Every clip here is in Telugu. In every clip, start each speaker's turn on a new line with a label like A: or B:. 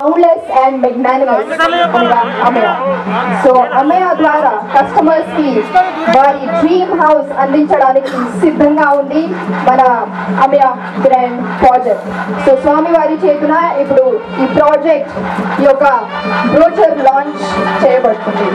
A: boundless and magnanimous Amaya. So Amaya ద్వారా కస్టమర్స్ కి వారి డ్రీమ్ హౌస్ అందించడానికి సిద్ధంగా ఉంది మన అమయ గ్రాండ్ ప్రాజెక్ట్. సో స్వామి వారి చేతున ఇప్పుడు ఈ ప్రాజెక్ట్ యొక్క బ్రోచర్ లాంచ్ చేయబడుతుంది.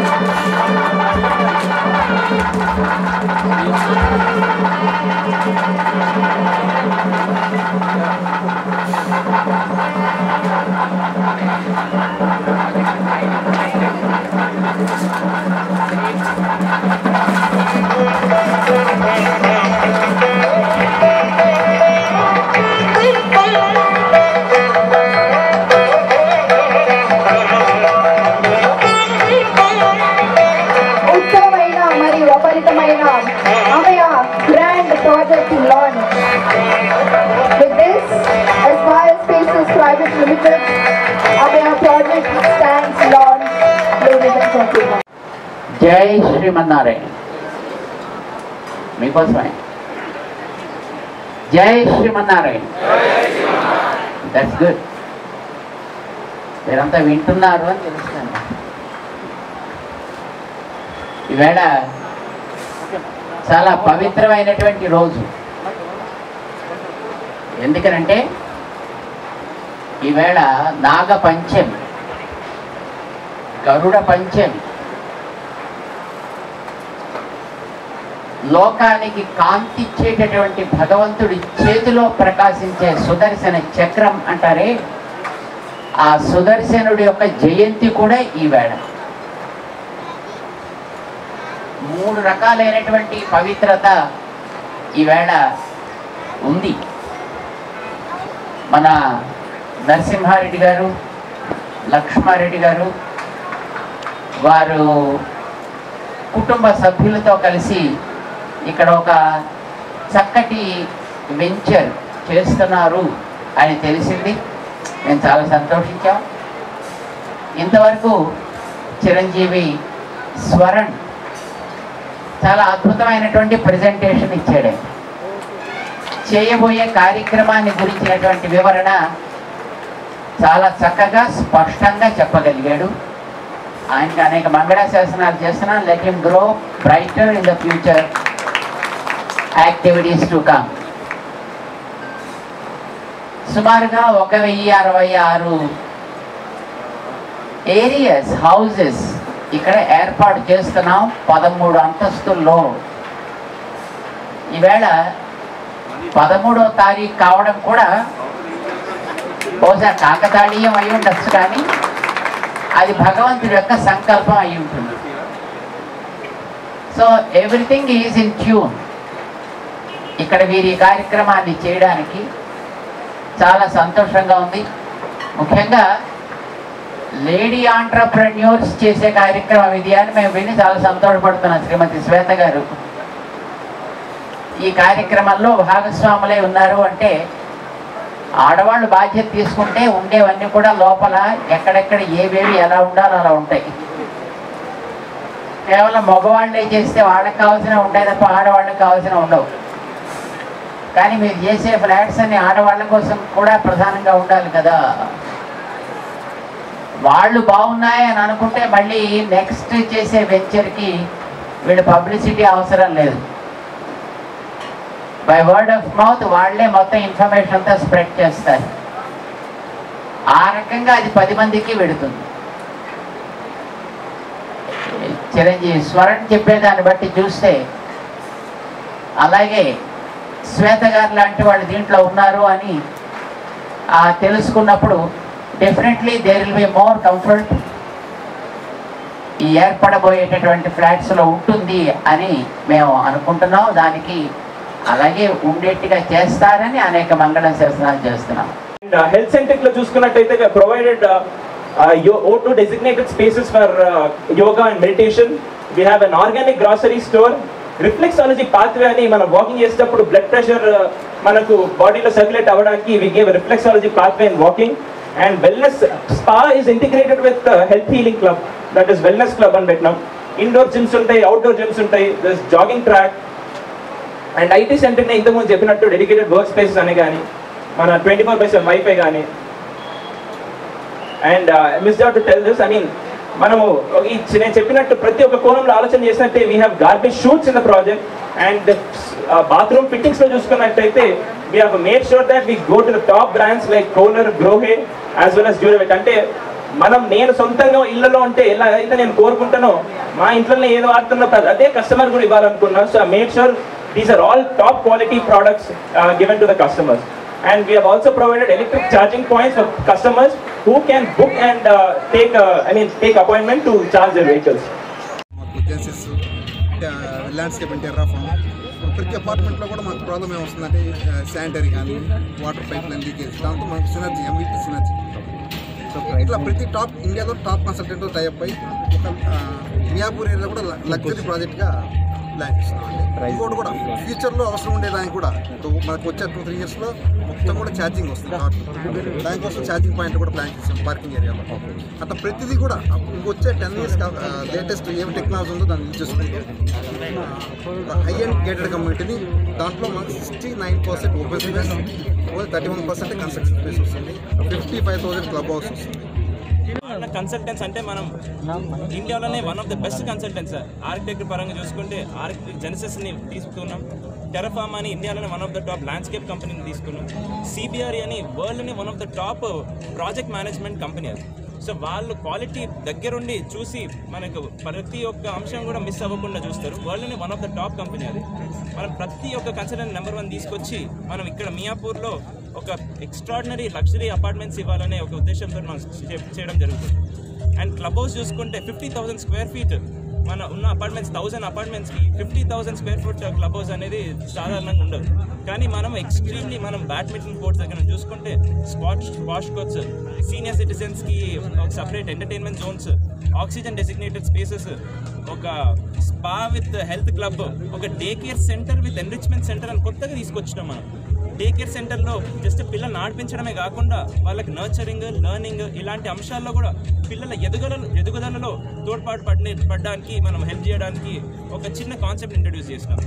A: ఉత్తమమైన మరియు అపరితమైన అమయ grand project launch. With this, Aspire Spaces Private Limited, Amaya project stands launched, ladies and gentlemen.
B: జై శ్రీమన్నారాయణ. మీకోసమే జై శ్రీమన్నారాయణ. That's good. మీరంతా వింటున్నారు అని తెలుస్తాను. ఈవేళ చాలా పవిత్రమైనటువంటి రోజు. ఎందుకనంటే ఈవేళ నాగ పంచమి, గరుడ పంచమి, లోకానికి కాంతిచ్చేటటువంటి భగవంతుడి చేతిలో ప్రకాశించే సుదర్శన చక్రం అంటారే, ఆ సుదర్శనుడి యొక్క జయంతి కూడా ఈవేళ. 3 రకాలైనటువంటి పవిత్రత ఈవేళ ఉంది. మన నరసింహారెడ్డి గారు, లక్ష్మారెడ్డి గారు వారు కుటుంబ సభ్యులతో కలిసి ఇక్కడ ఒక చక్కటి వెంచర్ చేస్తున్నారు అని తెలిసింది. నేను చాలా సంతోషించాం. ఇంతవరకు చిరంజీవి స్వరణ్ చాలా అద్భుతమైనటువంటి ప్రజెంటేషన్ ఇచ్చాడు. చేయబోయే కార్యక్రమాన్ని గురించినటువంటి వివరణ చాలా చక్కగా స్పష్టంగా చెప్పగలిగాడు. ఆయనకి అనేక మంగళాశాసనాలు చేస్తున్నాను. Let him grow brighter in the future activities to come. సుమారుగా 1066 ఏరియాస్, హౌజెస్ ఇక్కడ ఏర్పాటు చేస్తున్నాం 13 అంతస్తుల్లో. ఈవేళ 13వ తారీఖు కావడం కూడా బహుశా కాకతాళీయం అయి ఉండొచ్చు, కానీ అది భగవంతుడి యొక్క సంకల్పం అయి ఉంటుంది. So everything is in tune. ఇక్కడ వీరి కార్యక్రమాన్ని చేయడానికి చాలా సంతోషంగా ఉంది. ముఖ్యంగా లేడీ ఆంట్రప్రెన్యూర్స్ చేసే కార్యక్రమం ఇది అని మేము విని చాలా సంతోషపడుతున్నాం. శ్రీమతి శ్వేత గారు ఈ కార్యక్రమంలో భాగస్వాములై ఉన్నారు అంటే, ఆడవాళ్ళు బాధ్యత తీసుకుంటే ఉండేవన్నీ కూడా లోపల ఎక్కడెక్కడ ఏవేవి ఎలా ఉండాలో అలా ఉంటాయి. కేవలం మగవాళ్ళే చేస్తే వాళ్ళకి కావాల్సిన ఉంటాయి తప్ప ఆడవాళ్ళకి కావాల్సిన ఉండవు. కానీ మీరు చేసే ఫ్లాట్స్ అన్ని ఆడవాళ్ళ కోసం కూడా ప్రధానంగా ఉండాలి కదా. వాళ్ళు బాగున్నాయి అని అనుకుంటే మళ్ళీ నెక్స్ట్ చేసే వెంచర్కి వీళ్ళు పబ్లిసిటీ అవసరం లేదు. బై వర్డ్ ఆఫ్ మౌత్ వాళ్ళే మొత్తం ఇన్ఫర్మేషన్ అంతా స్ప్రెడ్ చేస్తారు. ఆ రకంగా అది 10 మందికి వెడుతుంది. చిరంజీవి స్వరణ్ చెప్పేదాన్ని బట్టి చూస్తే, అలాగే శ్వేత గారు లాంటి వాళ్ళు దీంట్లో ఉన్నారు అని తెలుసుకున్నప్పుడు definitely there will be more comfort ఈ ఏర్పడబోయేటటువంటి ఫ్లాట్స్లో ఉంటుంది అని మేము అనుకుంటున్నాం. దానికి అలాగే ఉండేట్టుగా చేస్తారని అనేక మంగళాశాసనాలు చేస్తున్నాం.
C: హెల్త్ సెంటర్ లో చూసుకున్నట్టయితే provided O2 designated spaces for yoga and meditation. We have an organic grocery store. Reflexology pathway ani mana walking chestappudu blood pressure manaku body lo circulate avvadaniki we gave a reflexology pathway in walking. And wellness spa is integrated with health healing club, that is wellness club and Vietnam. Indoor gyms untai, outdoor gyms untai, there's jogging track. And IT center ne inta mundu cheppinattu dedicated work spaces ani gaani mana 24/7 wifi gaani and missed out to tell this. I mean మనము నేను చెప్పినట్టు ప్రతి ఒక్క కోణంలో ఆలోచన చేసినట్టే we have garbage chutes in the project. And bathroom fittings లో చూసుకున్నట్టయితే we have made sure that we go to the top brands like Kohler, Grohe as well as Duravit. అంటే నేను సొంతంగా ఇళ్లలో ఉంటే ఎలా అయితే నేను కోరుకుంటానో మా ఇంట్లోనే ఏదో వాడుతున్నా అదే కస్టమర్ కూడా ఇవ్వాలనుకున్నాను. So I made sure these are all top quality products given to the customers. And we have also provided electric charging points for customers who can book and take appointment to charge their vehicles.
D: Agencies, landscape and terraform. ప్రతి అపార్ట్మెంట్లో కూడా మనకు ప్రాబ్లం ఏమొస్తుందంటే శానిటరీ కానీ వాటర్ పైప్ లైన్ లీకేజ్, దాంతో మనకు సినర్జీ, MVP సినర్జీ. సో ఇట్లా ప్రతి టాప్ ఇండియాలో టాప్ కన్సల్టెంట్తో టైప్ అయి ఒక మియాపూర్ ఏరియా కూడా లగ్జరీ ప్రాజెక్ట్గా ప్లాన్ చేస్తున్నామండి. ఇంకోటి కూడా ఫ్యూచర్లో అవసరం ఉండేదానికి కూడా మనకు వచ్చే 2-3 yearsలో మొత్తం కూడా ఛార్జింగ్ వస్తుంది. దానికోసం ఛార్జింగ్ పాయింట్ కూడా ప్లాన్ చేసాం పార్కింగ్ ఏరియాలో. అట్లా ప్రతిదీ కూడా ఇంకొచ్చే 10 years లేటెస్ట్ ఏం టెక్నాలజీ ఉందో దాన్ని యూజ్ చేసుకుంటాం. హై అండ్ గేటెడ్ కమ్యూనిటీని దాంట్లో మనకు 69% ఓపెన్ స్పేస్, 31% కన్స్ట్రక్షన్ స్పేస్ వస్తుంది, 55,000 క్లబ్ హౌస్ వస్తుంది.
C: కన్సల్టెంట్స్ అంటే మనం ఇండియాలోనే one of the best consultants. Architecture పరంగా చూసుకుంటే జెనసిస్ని తీసుకున్నాం, టెరఫామ్ అని ఇండియాలోనే one of the top landscape కంపెనీని తీసుకున్నాం, CBRE అని వరల్డ్లోనే one of the top project management company అది. సో వాళ్ళు క్వాలిటీ దగ్గరుండి చూసి మనకు ప్రతి ఒక్క అంశం కూడా మిస్ అవ్వకుండా చూస్తారు. వరల్డ్లోనే one of the top company అది. మనం ప్రతి ఒక్క కన్సల్టెంట్ నెంబర్ 1 తీసుకొచ్చి మనం ఇక్కడ మియాపూర్లో ఒక ఎక్స్ట్రాడినరీ లగ్జరీ అపార్ట్మెంట్స్ ఇవ్వాలనే ఒక ఉద్దేశంతో మనం చేయడం జరుగుతుంది. అండ్ క్లబ్ హౌస్ చూసుకుంటే 50,000 square feet మన ఉన్న apartments 1000 అపార్ట్మెంట్స్కి 50,000 square foot club house అనేది సాధారణంగా ఉండదు. కానీ మనం ఎక్స్ట్రీమ్లీ మనం బ్యాడ్మింటన్ కోర్ట్స్ దగ్గర చూసుకుంటే స్పాష్ కోర్ట్స్, సీనియర్ సిటిజన్స్కి ఒక separate entertainment Jones, oxygen designated spaces, ఒక స్పా విత్ హెల్త్ క్లబ్, ఒక day care centre with enrichment centre అని కొత్తగా తీసుకొచ్చినాం మనం. డే కేర్ సెంటర్లో జస్ట్ పిల్లల్ని ఆడిపించడమే కాకుండా వాళ్ళకి నర్చరింగ్, లెర్నింగ్ ఇలాంటి అంశాల్లో కూడా పిల్లల ఎదుగుదలలో తోడ్పాటు పడడానికి మనం హెల్ప్ చేయడానికి ఒక చిన్న కాన్సెప్ట్ ఇంట్రడ్యూస్ చేసినాం.